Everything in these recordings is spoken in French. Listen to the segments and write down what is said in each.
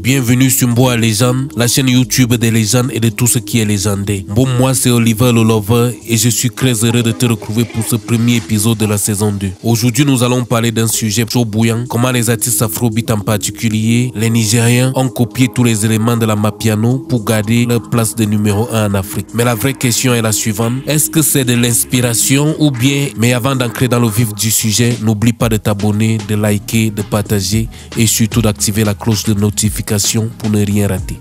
Bienvenue sur Mboa Légende, la chaîne YouTube des légendes et de tout ce qui est légendé. Bon, moi c'est Oliver le Lover et je suis très heureux de te retrouver pour ce premier épisode de la saison 2. Aujourd'hui, nous allons parler d'un sujet chaud bouillant, comment les artistes afrobeat en particulier, les Nigériens, ont copié tous les éléments de la Mapiano pour garder leur place de numéro 1 en Afrique. Mais la vraie question est la suivante, est-ce que c'est de l'inspiration ou bien... Mais avant d'entrer dans le vif du sujet, n'oublie pas de t'abonner, de liker, de partager et surtout d'activer la cloche de notification pour ne rien rater.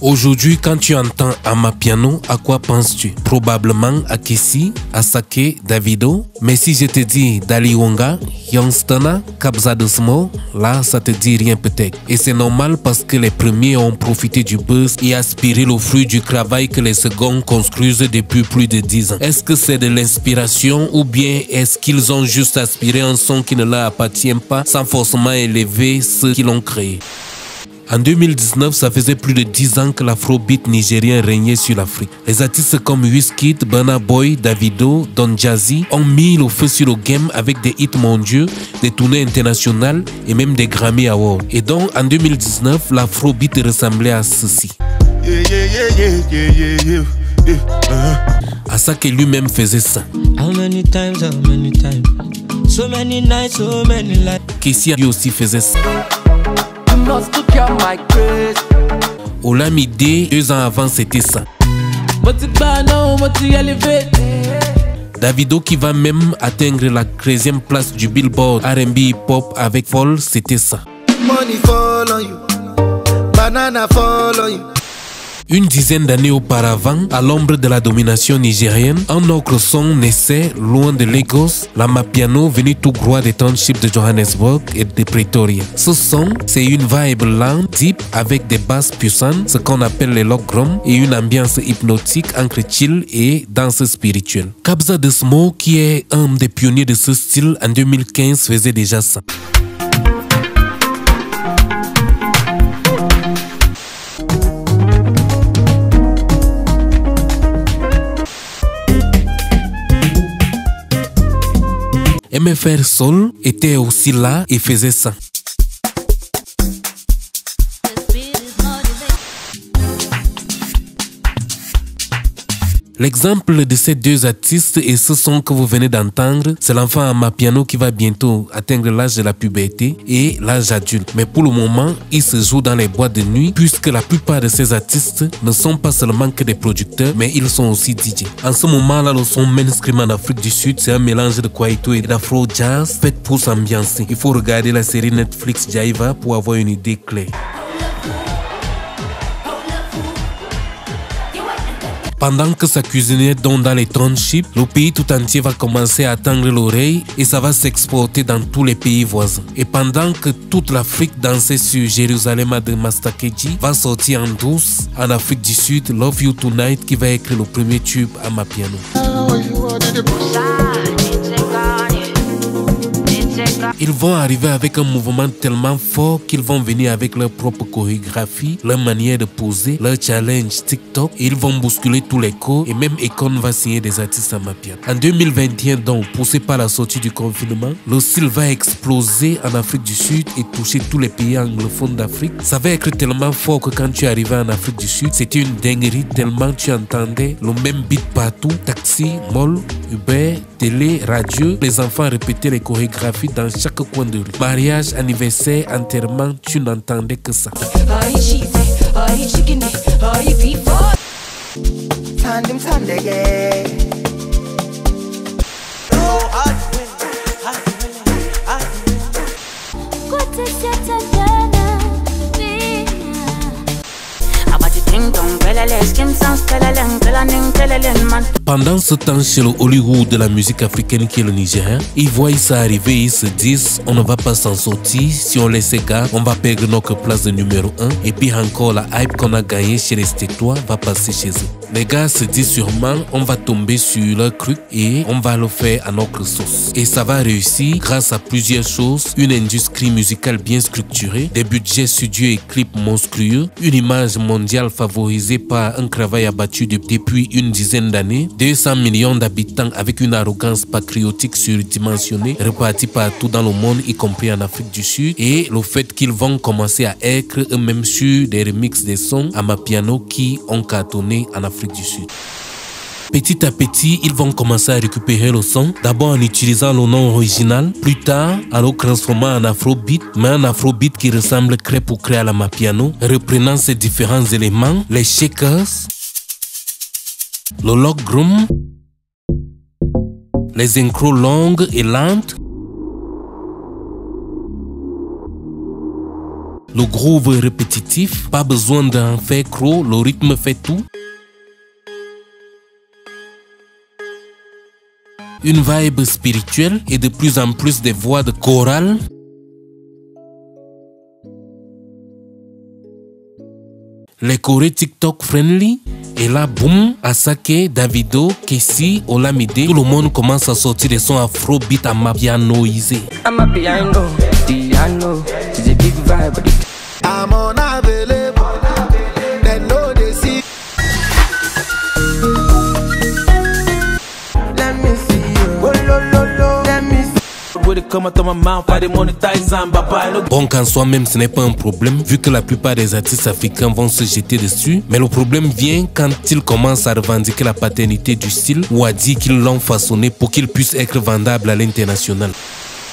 Aujourd'hui, quand tu entends Amapiano, à quoi penses-tu? Probablement à Kessi, Asake, Davido. Mais si je te dis Dali Wonga, Youngstona, Kabza de Small, là, ça te dit rien peut-être. Et c'est normal parce que les premiers ont profité du buzz et aspiré le fruit du travail que les seconds construisent depuis plus de 10 ans. Est-ce que c'est de l'inspiration ou bien est-ce qu'ils ont juste aspiré un son qui ne leur appartient pas sans forcément élever ceux qui l'ont créé? En 2019, ça faisait plus de 10 ans que l'afrobeat nigérien régnait sur l'Afrique. Les artistes comme Wizkid, Burna Boy, Davido, Don Jazzy ont mis le feu sur le game avec des hits mondiaux, des tournées internationales et même des Grammy Awards. Et donc, en 2019, l'afrobeat ressemblait à ceci. Asake lui-même faisait ça. Kessi aussi faisait ça. Olamide, 2 ans avant, c'était ça. Davido qui va même atteindre la 13e place du Billboard R&B Hip Hop avec Fall, c'était ça. Une dizaine d'années auparavant, à l'ombre de la domination nigérienne, un autre son naissait loin de Lagos, la Mapiano venu tout droit des townships de Johannesburg et de Pretoria. Ce son, c'est une vibe lente, deep, avec des basses puissantes, ce qu'on appelle les lock drums, et une ambiance hypnotique entre chill et danse spirituelle. Kabza de Small, qui est un des pionniers de ce style en 2015, faisait déjà ça. MFR Soul était aussi là et faisait ça. L'exemple de ces deux artistes et ce son que vous venez d'entendre, c'est l'enfant Amapiano qui va bientôt atteindre l'âge de la puberté et l'âge adulte. Mais pour le moment, il se joue dans les boîtes de nuit puisque la plupart de ces artistes ne sont pas seulement que des producteurs, mais ils sont aussi DJ. En ce moment-là, le son mainstream en Afrique du Sud, c'est un mélange de kwaito et d'afro jazz fait pour s'ambiancer. Il faut regarder la série Netflix Jaiva pour avoir une idée claire. Pendant que ça cuisinait donc dans les townships, le pays tout entier va commencer à tendre l'oreille et ça va s'exporter dans tous les pays voisins. Et pendant que toute l'Afrique dansait sur Jérusalem de Mastakeji, va sortir en douce en Afrique du Sud Love You Tonight qui va être le premier tube à Mapiano. Ils vont arriver avec un mouvement tellement fort qu'ils vont venir avec leur propre chorégraphie, leur manière de poser, leur challenge TikTok et ils vont bousculer tous les codes et même Akon va signer des artistes à Mapiano. En 2021 donc, poussé par la sortie du confinement, le style va exploser en Afrique du Sud et toucher tous les pays anglophones d'Afrique. Ça va être tellement fort que quand tu arrivais en Afrique du Sud, c'était une dinguerie tellement tu entendais le même beat partout, taxi, mall, Uber, télé, radio. Les enfants répétaient les chorégraphies dans chaque coin de rue. Mariage, anniversaire, enterrement, tu n'entendais que ça. Pendant ce temps, chez le Hollywood de la musique africaine qui est le Nigeria, ils voient ça arriver et ils se disent on ne va pas s'en sortir, si on laisse ces gars, on va perdre notre place de numéro 1 et puis encore la hype qu'on a gagnée chez les Stétois va passer chez eux. Les gars se disent sûrement on va tomber sur leur truc et on va le faire à notre sauce. Et ça va réussir grâce à plusieurs choses, une industrie musicale bien structurée, des budgets studios et clips monstrueux, une image mondiale favorisée par pas un travail abattu depuis une dizaine d'années. 200 millions d'habitants avec une arrogance patriotique surdimensionnée, répartis partout dans le monde, y compris en Afrique du Sud. Et le fait qu'ils vont commencer à être eux-mêmes sur des remixes des sons amapiano qui ont cartonné en Afrique du Sud. Petit à petit, ils vont commencer à récupérer le son, d'abord en utilisant le nom original, plus tard en le transformant en afrobeat, mais un afrobeat qui ressemble crée pour créer à l'amapiano, reprenant ces différents éléments, les shakers, le log drum, les incros longues et lentes, le groove répétitif, pas besoin d'en faire trop, le rythme fait tout. Une vibe spirituelle et de plus en plus des voix de chorale. Les chorés TikTok friendly. Et là, boum, Asake, Davido, Kessie, Olamide, tout le monde commence à sortir des sons afrobeat amapianoisés. Amapiano, piano, it's a big vibe. I'm unavailable, they know they see. Let me see you, oh, let me see. Bon, qu'en soi-même, ce n'est pas un problème, vu que la plupart des artistes africains vont se jeter dessus. Mais le problème vient quand ils commencent à revendiquer la paternité du style ou à dire qu'ils l'ont façonné pour qu'il puisse être vendable à l'international.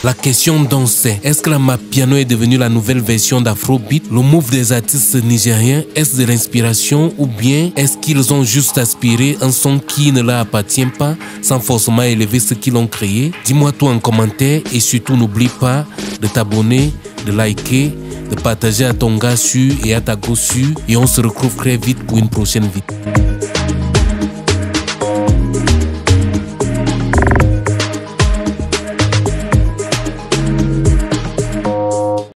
La question donc c'est, est-ce que l'amapiano est devenu la nouvelle version d'Afrobeat? Le move des artistes nigériens, est-ce de l'inspiration ou bien est-ce qu'ils ont juste aspiré un son qui ne leur appartient pas sans forcément élever ce qu'ils ont créé? Dis-moi tout en commentaire et surtout n'oublie pas de t'abonner, de liker, de partager à ton gars sûr et à ta go sûr et on se retrouve très vite pour une prochaine vidéo.